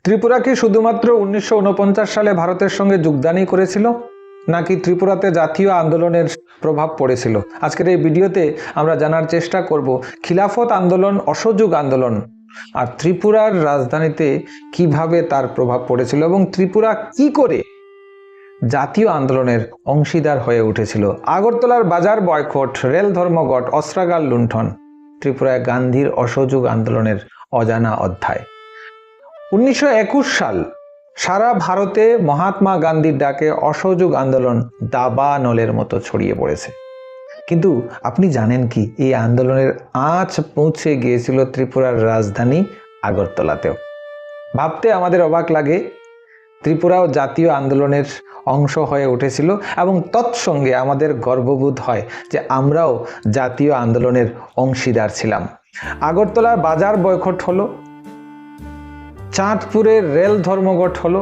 ত্রিপুরা কি শুধুমাত্র 1949 সালে ভারতের সঙ্গে যোগদানই করেছিল, নাকি ত্রিপুরাতে জাতীয় আন্দোলনের প্রভাব পড়েছিল? আজকের এই ভিডিওতে আমরা জানার চেষ্টা করব খিলাফত আন্দোলন, অসহযোগ আন্দোলন আর ত্রিপুরার রাজধানীতে কিভাবে তার প্রভাব পড়েছিল এবং ত্রিপুরা কি করে জাতীয় আন্দোলনের অংশীদার হয়ে উঠেছিল। আগরতলার বাজার বয়কট, রেল ধর্মঘট, অস্ত্রাগার লুণ্ঠন, ত্রিপুরায় গান্ধীর অসহযোগ আন্দোলনের অজানা অধ্যায়। 1921 সাল সারা ভারতে মহাত্মা গান্ধীর ডাকে অসহযোগ আন্দোলন দাবানলের মতো ছড়িয়ে পড়েছে। কিন্তু আপনি জানেন কি, এই আন্দোলনের আঁচ পৌঁছে গিয়েছিল ত্রিপুরার রাজধানী আগরতলাতেও। ভাবতে আমাদের অবাক লাগে, ত্রিপুরাও জাতীয় আন্দোলনের অংশ হয়ে উঠেছিল এবং তৎসঙ্গে আমাদের গর্ববোধ হয় যে আমরাও জাতীয় আন্দোলনের অংশীদার ছিলাম। আগরতলার বাজার বয়কট হলো, চাঁদপুরের রেল ধর্মঘট হলো,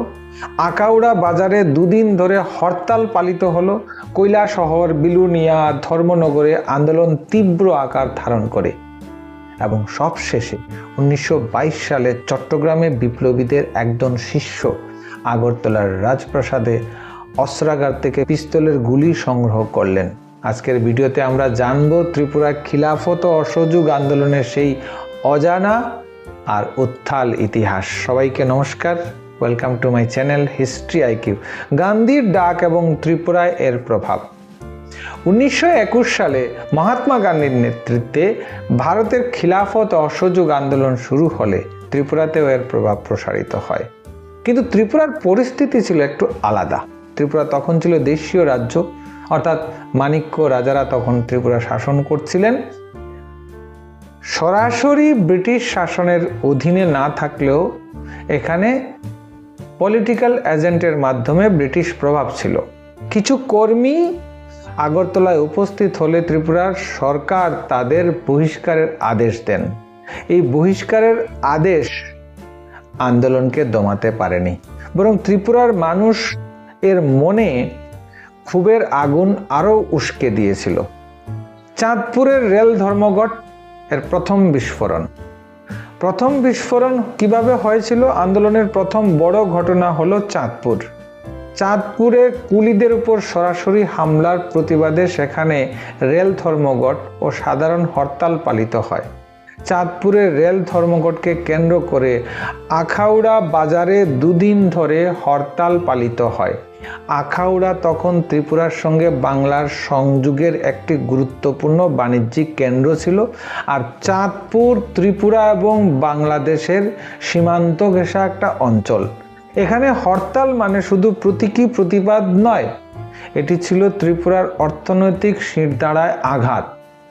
আখাউড়া বাজারে দুদিন ধরে হরতাল পালিত হলো, কৈলাসহর, বিলুনিয়া, ধর্মনগরে আন্দোলন তীব্র আকার ধারণ করে এবং সবশেষে 1922 সালে চট্টগ্রামে বিপ্লবীদের একজন শিষ্য আগরতলার রাজপ্রাসাদে অস্ত্রাগার থেকে পিস্তলের গুলি সংগ্রহ করলেন। আজকের ভিডিওতে আমরা জানব ত্রিপুরা খিলাফত ও অসহযোগ আন্দোলনের সেই অজানা আর উত্থাল ইতিহাস। সবাইকে নমস্কার, welcome to my channel history IQ. গান্ধীর ডাক এবং ত্রিপুরায় এর প্রভাব। 1921 সালে মহাত্মা গান্ধীর নেতৃত্বে ভারতের খিলাফত ও অসহযোগ আন্দোলন শুরু হলে ত্রিপুরাতেও এর প্রভাব প্রসারিত হয়। কিন্তু ত্রিপুরার পরিস্থিতি ছিল একটু আলাদা। ত্রিপুরা তখন ছিল দেশীয় রাজ্য, অর্থাৎ মাণিক্য রাজারা তখন ত্রিপুরা শাসন করছিলেন। সরাসরি ব্রিটিশ শাসনের অধীনে না থাকলেও এখানে পলিটিক্যাল এজেন্টের মাধ্যমে ব্রিটিশ প্রভাব ছিল। কিছু কর্মী আগরতলায় উপস্থিত হলে ত্রিপুরার সরকার তাদের বহিষ্কারের আদেশ দেন। এই বহিষ্কারের আদেশ আন্দোলনকে দমাতে পারেনি, বরং ত্রিপুরার মানুষ এর মনে ক্ষোভের আগুন আরও উস্কে দিয়েছিল। চাঁদপুরের রেল ধর্মঘট এর প্রথম বিস্ফোরণ কিভাবে হয়েছিল? আন্দোলনের প্রথম বড় ঘটনা হলো চাঁদপুরে কুলিদের উপর সরাসরি হামলার প্রতিবাদে সেখানে রেল ধর্মঘট ও সাধারণ হরতাল পালিত হয়। চাঁদপুরের রেল ধর্মঘটকে কেন্দ্র করে আখাউড়া বাজারে দুদিন ধরে হরতাল পালিত হয়। আখাউড়া তখন ত্রিপুরার সঙ্গে বাংলার সংযোগের একটি গুরুত্বপূর্ণ বাণিজ্যিক কেন্দ্র ছিল, আর চাঁদপুর ত্রিপুরা এবং বাংলাদেশের সীমান্ত ঘেঁষা একটা অঞ্চল। এখানে হরতাল মানে শুধু প্রতীকী প্রতিবাদ নয়, এটি ছিল ত্রিপুরার অর্থনৈতিক শিরদাঁড়ায় আঘাত।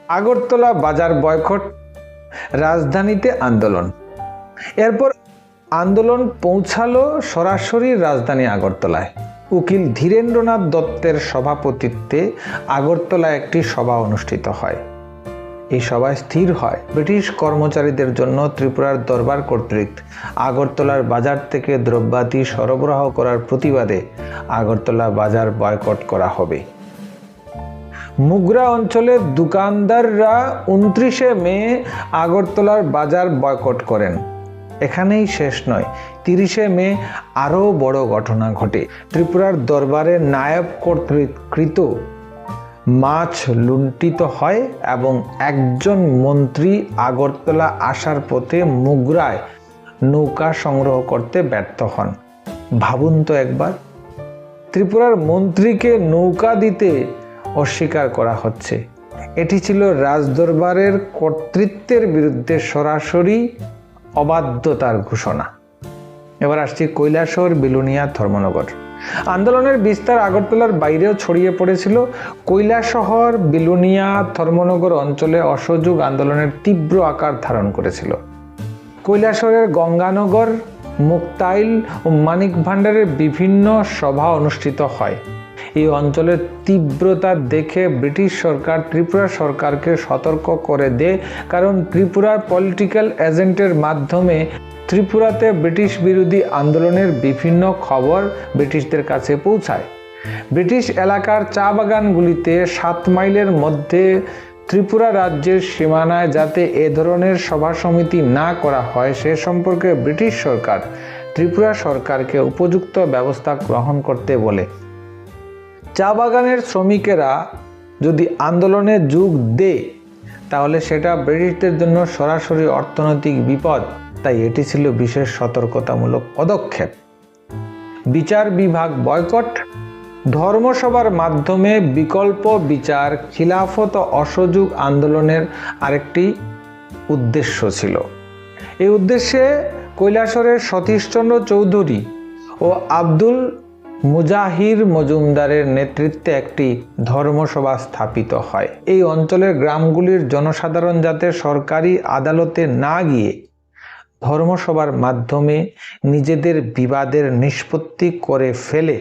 আগরতলা বাজার বয়কট, রাজধানীতে আন্দোলন। এরপর আন্দোলন পৌঁছালো সরাসরি রাজধানী আগরতলায়। উকিল ধীরেন্দ্রনাথ দত্তের সভাপতিত্বে আগরতলায় একটি সভা অনুষ্ঠিত হয়। এই সভায় স্থির হয় ব্রিটিশ কর্মচারীদের জন্য ত্রিপুরার দরবার কর্তৃক আগরতলার বাজার থেকে দ্রব্যাদি সরবরাহ করার প্রতিবাদে আগরতলা বাজার বয়কট করা হবে। মুগরা অঞ্চলের দোকানদাররা 29শে মে আগরতলার বাজার বয়কট করেন। এখানেই শেষ নয়, 30শে মে আরও বড় ঘটনা ঘটে। ত্রিপুরার দরবারে নায়ব কর্তৃকৃত মাছ লুণ্ঠিত হয় এবং একজন মন্ত্রী আগরতলা আসার পথে মুগরায় নৌকা সংগ্রহ করতে ব্যর্থ হন। ভাবুন তো একবার, ত্রিপুরার মন্ত্রীকে নৌকা দিতে অস্বীকার করা হচ্ছে। এটি ছিল রাজদরবারের কর্তৃত্বের বিরুদ্ধে সরাসরি অবাধ্যতার ঘোষণা। এবার আসছি কৈলাসহর, বিলুনিয়া, ধর্মনগর। আন্দোলনের বিস্তার আগরতলার বাইরেও ছড়িয়ে পড়েছিল। কৈলাসহর, বিলুনিয়া, ধর্মনগর অঞ্চলে অসহযোগ আন্দোলনের তীব্র আকার ধারণ করেছিল। কৈলাসহরের গঙ্গানগর, মুক্তাইল ও মানিক ভান্ডারের বিভিন্ন সভা অনুষ্ঠিত হয়। এই অঞ্চলের তীব্রতা দেখে ব্রিটিশ সরকার ত্রিপুরা সরকারকে সতর্ক করে দেয়, কারণ ত্রিপুরার পলিটিক্যাল এজেন্টের মাধ্যমে ত্রিপুরাতে ব্রিটিশ বিরোধী আন্দোলনের বিভিন্ন খবর ব্রিটিশদের কাছে পৌঁছায়। ব্রিটিশ এলাকার চা বাগানগুলিতে 7 মাইলের মধ্যে ত্রিপুরা রাজ্যের সীমানায় যাতে এ ধরনের সভা সমিতি না করা হয় সে সম্পর্কে ব্রিটিশ সরকার ত্রিপুরা সরকারকে উপযুক্ত ব্যবস্থা গ্রহণ করতে বলে। চা বাগানের শ্রমিকেরা যদি আন্দোলনে যোগ দেয় তাহলে সেটা ব্রিটিশদের জন্য সরাসরি অর্থনৈতিক বিপদ, তাই এটি ছিল বিশেষ সতর্কতামূলক পদক্ষেপ। বিচার বিভাগ বয়কট, ধর্মসভার মাধ্যমে বিকল্প বিচার খিলাফত ও অসহযোগ আন্দোলনের আরেকটি উদ্দেশ্য ছিল। এই উদ্দেশ্যে কৈলাসরের সতীশচন্দ্র চৌধুরী ও আব্দুল মুজাহির মজুমদারের নেতৃত্বে একটি ধর্মসভা স্থাপিত হয়। এই অঞ্চলের গ্রামগুলির জনসাধারণ যাতে সরকারি আদালতে না গিয়ে ধর্মসভার মাধ্যমে নিজেদের বিবাদের নিষ্পত্তি করে ফেলে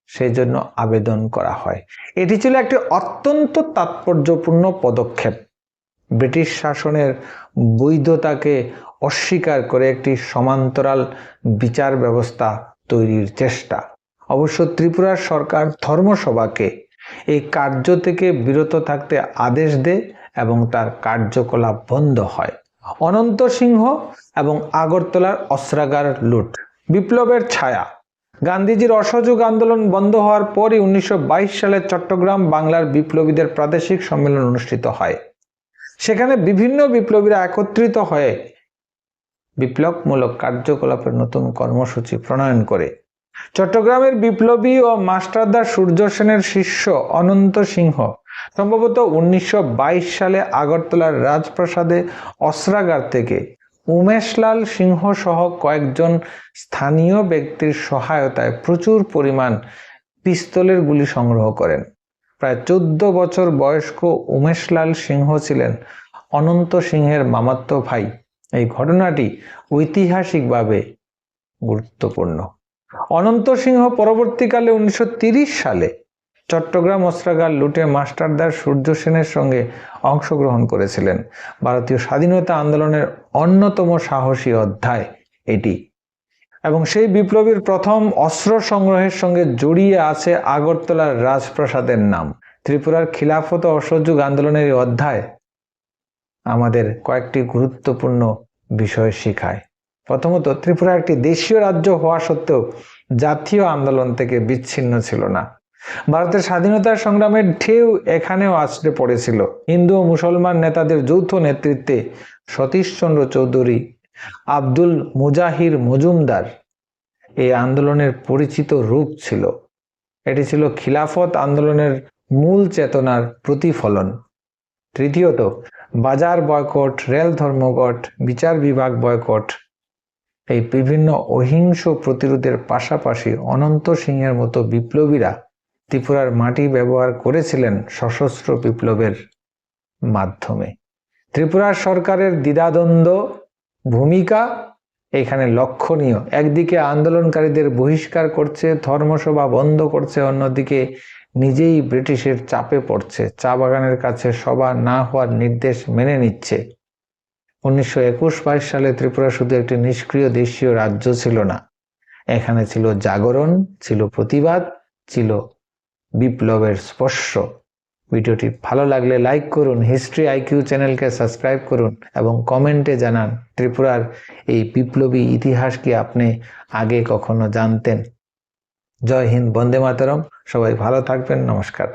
সেজন্য আবেদন করা হয়। এটি ছিল একটি অত্যন্ত তাৎপর্যপূর্ণ পদক্ষেপ। ব্রিটিশ শাসনের বৈধতাকে অস্বীকার করে একটি সমান্তরাল বিচার ব্যবস্থা তৈরির চেষ্টা। অবশ্য ত্রিপুরার সরকার ধর্মসভাকে এই কার্য থেকে বিরত থাকতে আদেশ দেয় এবং তার কার্যকলাপ বন্ধ হয়। অনন্ত সিংহ এবং আগরতলার অস্ত্রাগার লুট, বিপ্লবের ছায়া। গান্ধীজির অসহযোগ আন্দোলন বন্ধ হওয়ার পরই 1922 সালে চট্টগ্রাম বাংলার বিপ্লবীদের প্রাদেশিক সম্মেলন অনুষ্ঠিত হয়। সেখানে বিভিন্ন বিপ্লবীরা একত্রিত হয়ে বিপ্লবমূলক কার্যকলাপের নতুন কর্মসূচি প্রণয়ন করে। চট্টগ্রামের বিপ্লবী ও মাস্টারদা সূর্য সেনের শিষ্য অনন্ত সিংহ সম্ভবত 1922 সালে আগরতলার রাজপ্রাসাদে অস্ত্রাগার থেকে উমেশলাল সিংহ সহ কয়েকজন স্থানীয় ব্যক্তির সহায়তায় প্রচুর পরিমাণ পিস্তলের গুলি সংগ্রহ করেন। প্রায় 14 বছর বয়স্ক উমেশলাল সিংহ ছিলেন অনন্ত সিংহের মামাতো ভাই। এই ঘটনাটি ঐতিহাসিকভাবে গুরুত্বপূর্ণ। অনন্ত সিংহ পরবর্তীকালে 1930 সালে চট্টগ্রাম অস্ত্রাগার লুটে মাস্টারদার সূর্য সেনের সঙ্গে অংশগ্রহণ করেছিলেন। ভারতীয় স্বাধীনতা আন্দোলনের অন্যতম সাহসী অধ্যায় এটি, এবং সেই বিপ্লবীর প্রথম অস্ত্র সংগ্রহের সঙ্গে জড়িয়ে আছে আগরতলার রাজপ্রাসাদের নাম। ত্রিপুরার খিলাফত ও অসহযোগ আন্দোলনের এই অধ্যায় আমাদের কয়েকটি গুরুত্বপূর্ণ বিষয় শেখায়। প্রথমত, ত্রিপুরা একটি দেশীয় রাজ্য হওয়া সত্ত্বেও জাতীয় আন্দোলন থেকে বিচ্ছিন্ন ছিল না। ভারতের স্বাধীনতার সংগ্রামের ঢেউ এখানেও আছড়ে পড়েছিল। হিন্দু ও মুসলমান নেতাদের যৌথ নেতৃত্বে সতীশচন্দ্র চৌধুরী, আব্দুল মুজাহির মজুমদার এই আন্দোলনের পরিচিত রূপ ছিল। এটি ছিল খিলাফত আন্দোলনের মূল চেতনার প্রতিফলন। তৃতীয়ত, বাজার বয়কট, রেল ধর্মঘট, বিচার বিভাগ বয়কট, এই বিভিন্ন অহিংস প্রতিরোধের পাশাপাশি অনন্ত সিংহের মতো বিপ্লবীরা ত্রিপুরার মাটি ব্যবহার করেছিলেন সশস্ত্র বিপ্লবের মাধ্যমে। ত্রিপুরার সরকারের দ্বিধাদ্বন্দ্ব ভূমিকা এখানে লক্ষণীয়। একদিকে আন্দোলনকারীদের বহিষ্কার করছে, ধর্মসভা বন্ধ করছে, অন্যদিকে নিজেই ব্রিটিশের চাপে পড়ছে, চা বাগানের কাছে সভা না হওয়ার নির্দেশ মেনে নিচ্ছে। 1921-22 সালে ত্রিপুরা শুধু একটি নিষ্ক্রিয় দেশীয় রাজ্য ছিল না, এখানে ছিল জাগরণ, ছিল প্রতিবাদ, ছিল বিপ্লবের স্পর্শ। ভিডিওটি ভালো লাগলে লাইক করুন, হিস্ট্রি আইকিউ চ্যানেলকে সাবস্ক্রাইব করুন এবং কমেন্টে জানান ত্রিপুরার এই বিপ্লবী ইতিহাস কি আপনি আগে কখনো জানতেন। জয় হিন্দ, বন্দে মাতরম। সবাই ভালো থাকবেন। নমস্কার।